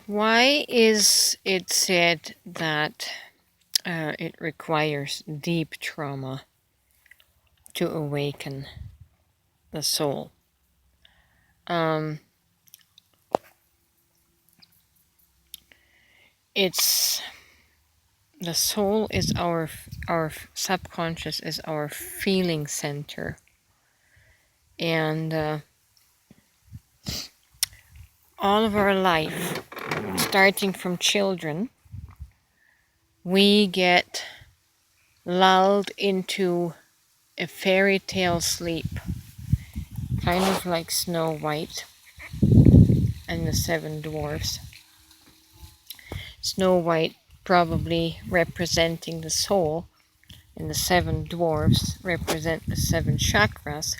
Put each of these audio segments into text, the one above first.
Why is it said that it requires deep trauma to awaken the soul? Um, it's the soul is our subconscious is our feeling center, and all of our life, starting from children, we get lulled into a fairy tale sleep, kind of like Snow White and the Seven Dwarfs. Snow White probably representing the soul, and the seven dwarfs represent the seven chakras.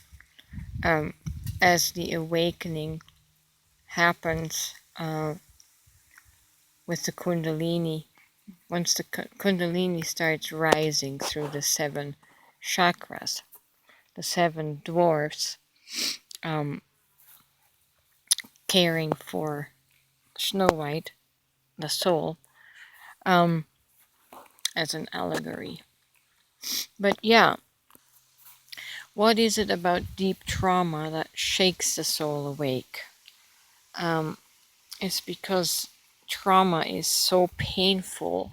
As the awakening happens with the Kundalini, once the Kundalini starts rising through the seven chakras, the seven dwarfs caring for Snow White, the soul, as an allegory. But yeah, what is it about deep trauma that shakes the soul awake? It's because trauma is so painful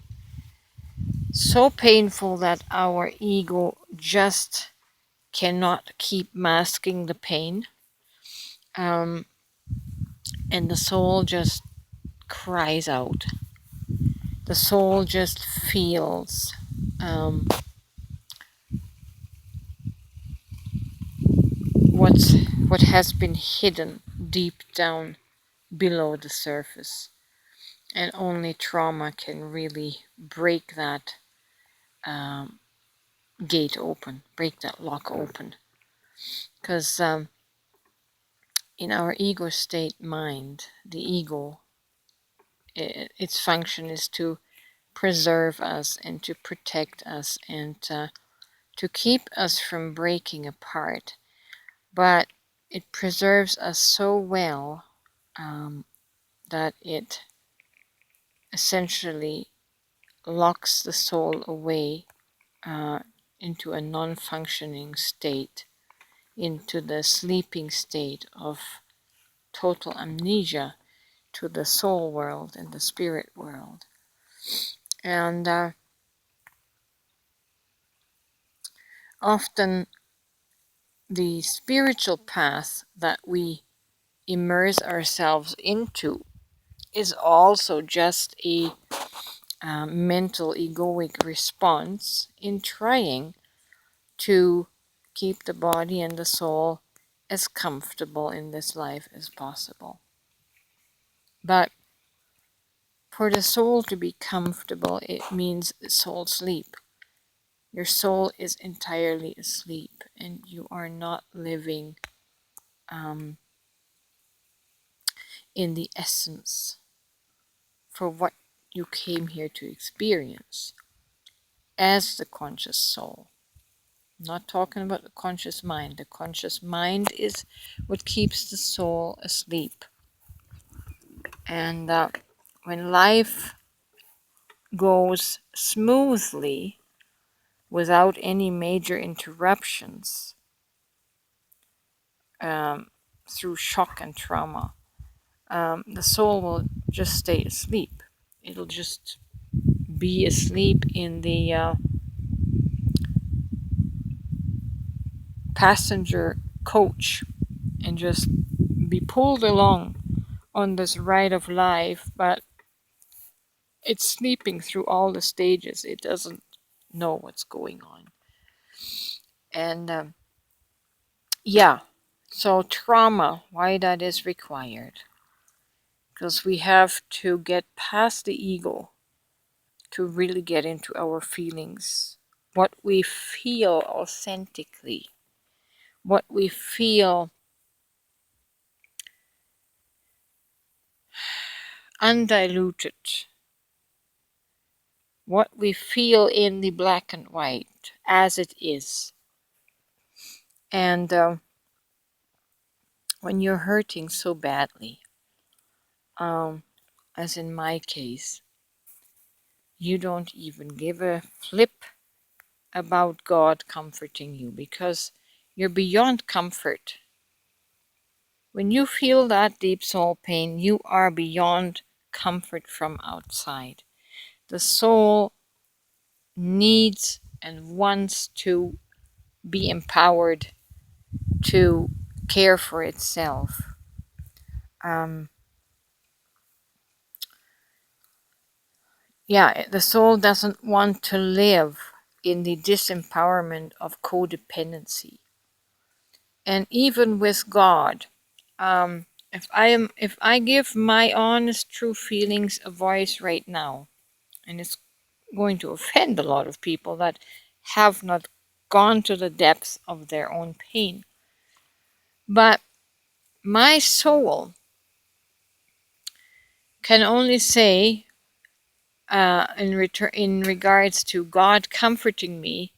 that our ego just cannot keep masking the pain, and the soul just cries out. The soul just feels what has been hidden deep down below the surface, and only trauma can really break that gate open, break that lock open, because in our ego state mind, the ego, its function is to preserve us and to protect us and to keep us from breaking apart. But it preserves us so well that it essentially locks the soul away into a non-functioning state, into the sleeping state of total amnesia to the soul world and the spirit world. And often the spiritual path that we immerse ourselves into is also just a mental egoic response in trying to keep the body and the soul as comfortable in this life as possible. But for the soul to be comfortable, it means soul sleep. Your soul is entirely asleep, and you are not living in the essence for what you came here to experience as the conscious soul. I'm not talking about the conscious mind. The conscious mind is what keeps the soul asleep. And when life goes smoothly without any major interruptions through shock and trauma, the soul will just stay asleep. It'll just be asleep in the passenger coach and just be pulled along on this ride of life, but it's sleeping through all the stages. It doesn't know what's going on. And yeah, so trauma, why that is required? Because we have to get past the ego to really get into our feelings, what we feel authentically, what we feel undiluted, what we feel in the black and white as it is. And when you're hurting so badly, as in my case, you don't even give a flip about God comforting you, because you're beyond comfort. When you feel that deep soul pain, you are beyond comfort from outside. The soul needs and wants to be empowered to care for itself. The soul doesn't want to live in the disempowerment of codependency. And even with God, if I give my honest, true feelings a voice right now, and it's going to offend a lot of people that have not gone to the depths of their own pain, but my soul can only say, in regards to God comforting me,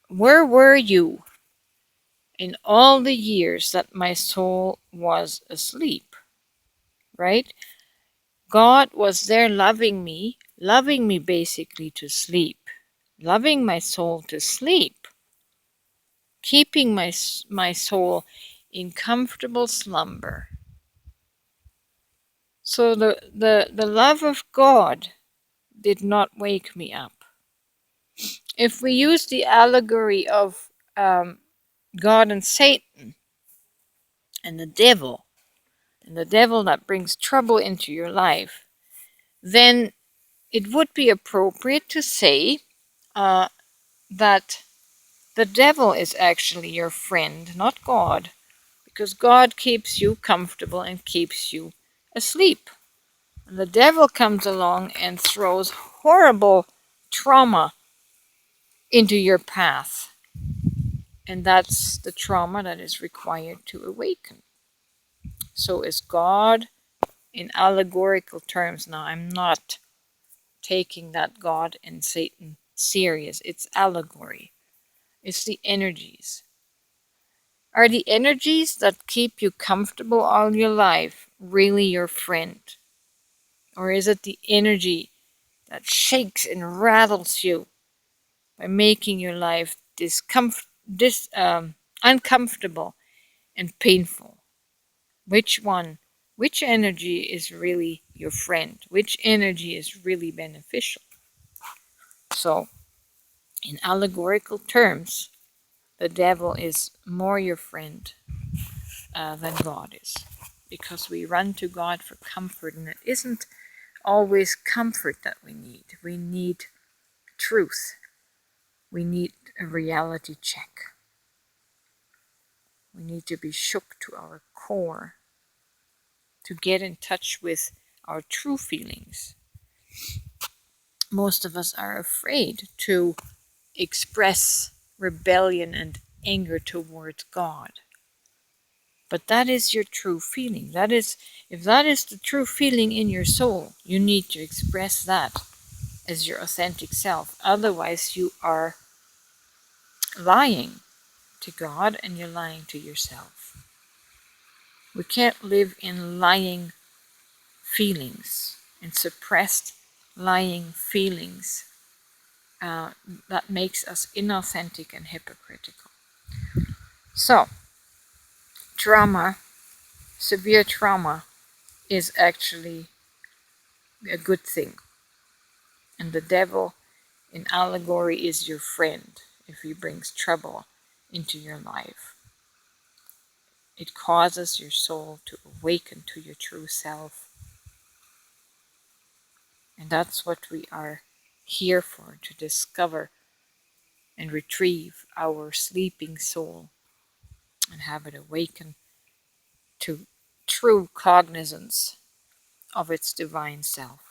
where were you in all the years that my soul was asleep? Right? God was there loving me basically to sleep, loving my soul to sleep, keeping my soul in comfortable slumber. So the love of God did not wake me up. If we use the allegory of God and Satan and the devil that brings trouble into your life, then it would be appropriate to say that the devil is actually your friend, not God, because God keeps you comfortable and keeps you asleep. And the devil comes along and throws horrible trauma into your path. And that's the trauma that is required to awaken. So is God in allegorical terms. Now, I'm not taking that God and Satan serious. It's allegory. It's the energies. Are the energies that keep you comfortable all your life really your friend? Or is it the energy that shakes and rattles you by making your life uncomfortable and painful? Which one? Which energy is really your friend? Which energy is really beneficial? So, in allegorical terms, the devil is more your friend than God is, because we run to God for comfort, and it isn't always comfort that we need. We need truth. We need a reality check. We need to be shook to our core to get in touch with our true feelings. Most of us are afraid to express rebellion and anger towards God. But that is your true feeling. If that is the true feeling in your soul, you need to express that as your authentic self. Otherwise, you are lying to God and you're lying to yourself. We can't live in lying feelings, in suppressed lying feelings. That makes us inauthentic and hypocritical. So, trauma, severe trauma, is actually a good thing. And the devil in allegory is your friend if he brings trouble into your life. It causes your soul to awaken to your true self. And that's what we are here for, to discover and retrieve our sleeping soul and have it awaken to true cognizance of its divine self.